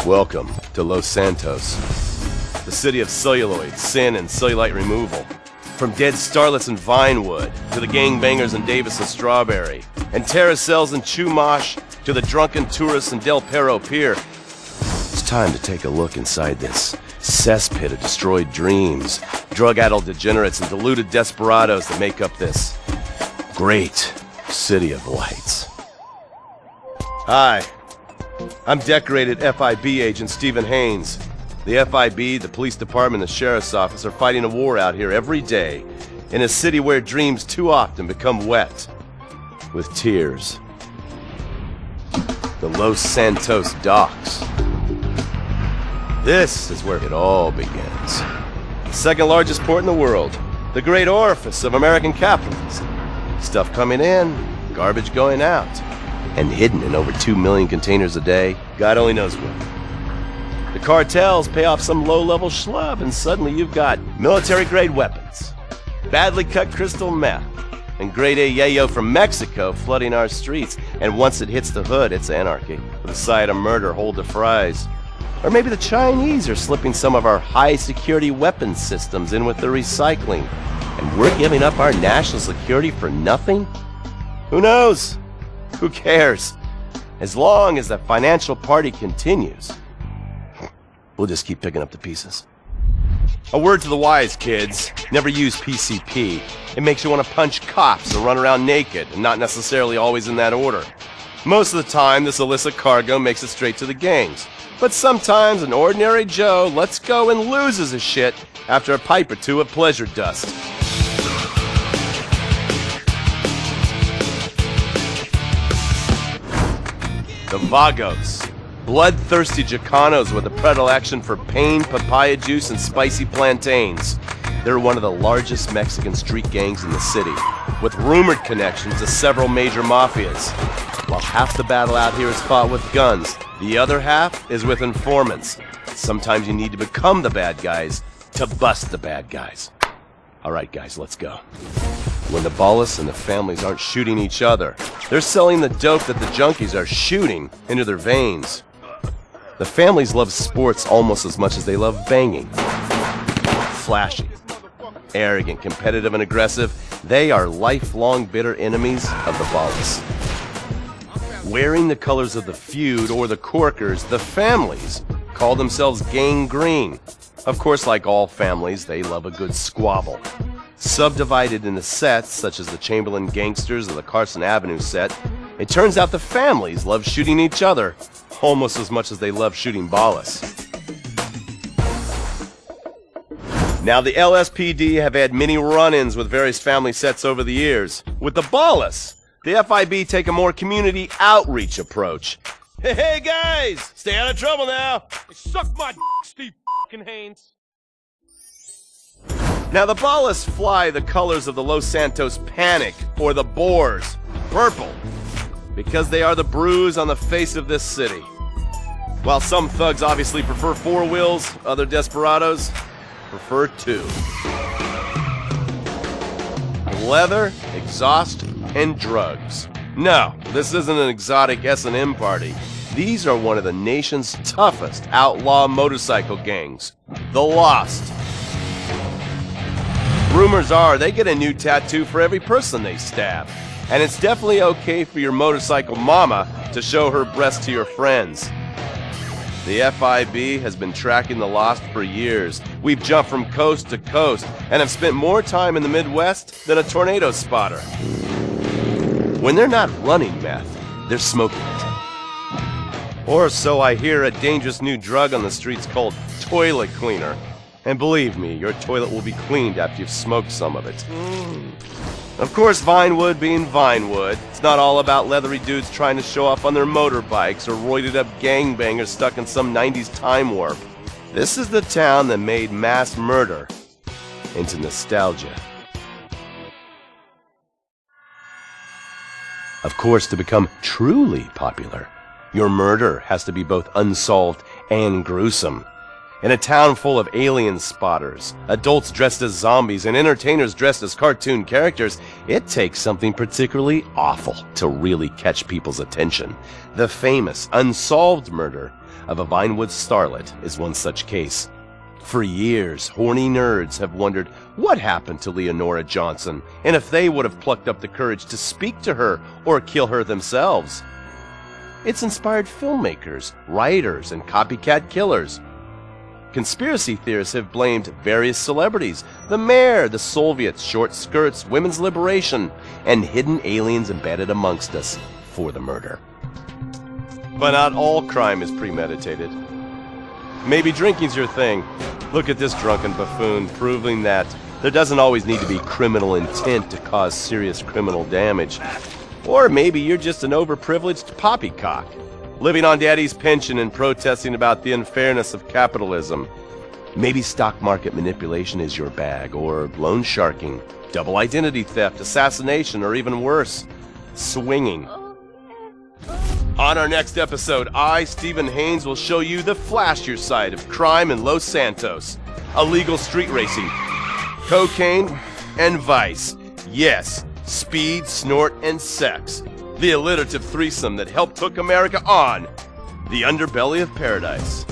Welcome to Los Santos, the city of celluloid, sin, and cellulite removal. From dead starlets in Vinewood, to the gangbangers in Davis and Strawberry, and terracels in Chumash, to the drunken tourists in Del Perro Pier. It's time to take a look inside this cesspit of destroyed dreams, drug-addled degenerates, and deluded desperados that make up this great city of lights. Hi. I'm decorated FIB agent Stephen Haynes. The FIB, the police department, and the sheriff's office are fighting a war out here every day in a city where dreams too often become wet with tears. The Los Santos docks. This is where it all begins. The second largest port in the world. The great orifice of American capitalism. Stuff coming in, garbage going out. And hidden in over 2 million containers a day, God only knows where. The cartels pay off some low-level schlub, and suddenly you've got military-grade weapons, badly cut crystal meth, and grade A yayo from Mexico flooding our streets. And once it hits the hood, it's anarchy, with a side of murder hold to fries. Or maybe the Chinese are slipping some of our high-security weapons systems in with the recycling, and we're giving up our national security for nothing? Who knows? Who cares? As long as the financial party continues, we'll just keep picking up the pieces. A word to the wise, kids. Never use PCP. It makes you want to punch cops and run around naked, and not necessarily always in that order. Most of the time, this illicit cargo makes it straight to the gangs. But sometimes an ordinary Joe lets go and loses his shit after a pipe or two of pleasure dust. The Vagos, bloodthirsty Chicanos with a predilection for pain, papaya juice, and spicy plantains. They're one of the largest Mexican street gangs in the city, with rumored connections to several major mafias. While half the battle out here is fought with guns, the other half is with informants. Sometimes you need to become the bad guys to bust the bad guys. Alright guys, let's go. When the ballas and the families aren't shooting each other, they're selling the dope that the junkies are shooting into their veins. The families love sports almost as much as they love banging. Flashy, arrogant, competitive, and aggressive, they are lifelong bitter enemies of the ballas. Wearing the colors of the feud or the corkers, the families call themselves Gang Green. Of course, like all families, they love a good squabble. Subdivided into sets, such as the Chamberlain Gangsters or the Carson Avenue set, it turns out the families love shooting each other almost as much as they love shooting ballas. Now, the LSPD have had many run-ins with various family sets over the years. With the ballas, the FIB take a more community outreach approach. Hey guys, stay out of trouble now. Suck my Steve Haynes. Now the ballas fly the colors of the Los Santos Panic, or the Boers, purple, because they are the bruise on the face of this city. While some thugs obviously prefer 4 wheels, other desperados prefer 2. Leather, exhaust, and drugs. No, this isn't an exotic S&M party. These are one of the nation's toughest outlaw motorcycle gangs, the Lost. Rumors are they get a new tattoo for every person they stab. And it's definitely okay for your motorcycle mama to show her breasts to your friends. The FIB has been tracking the Lost for years. We've jumped from coast to coast and have spent more time in the Midwest than a tornado spotter. When they're not running meth, they're smoking it. Or so I hear, a dangerous new drug on the streets called toilet cleaner. And believe me, your toilet will be cleaned after you've smoked some of it. Of course, Vinewood being Vinewood, it's not all about leathery dudes trying to show off on their motorbikes or roided-up gangbangers stuck in some 90s time warp. This is the town that made mass murder into nostalgia. Of course, to become truly popular, your murder has to be both unsolved and gruesome. In a town full of alien spotters, adults dressed as zombies, and entertainers dressed as cartoon characters, it takes something particularly awful to really catch people's attention. The famous, unsolved murder of a Vinewood starlet is one such case. For years, horny nerds have wondered what happened to Leonora Johnson, and if they would have plucked up the courage to speak to her or kill her themselves. It's inspired filmmakers, writers, and copycat killers. Conspiracy theorists have blamed various celebrities, the mayor, the Soviets, short skirts, women's liberation, and hidden aliens embedded amongst us for the murder. But not all crime is premeditated. Maybe drinking's your thing. Look at this drunken buffoon, proving that there doesn't always need to be criminal intent to cause serious criminal damage. Or maybe you're just an overprivileged poppycock, living on daddy's pension and protesting about the unfairness of capitalism. Maybe stock market manipulation is your bag, or loan sharking, double identity theft, assassination, or even worse, swinging. On our next episode, I, Stephen Haynes, will show you the flashier side of crime in Los Santos, illegal street racing, cocaine, and vice. Yes, speed, snort, and sex. The alliterative threesome that helped hook America on the Underbelly of Paradise.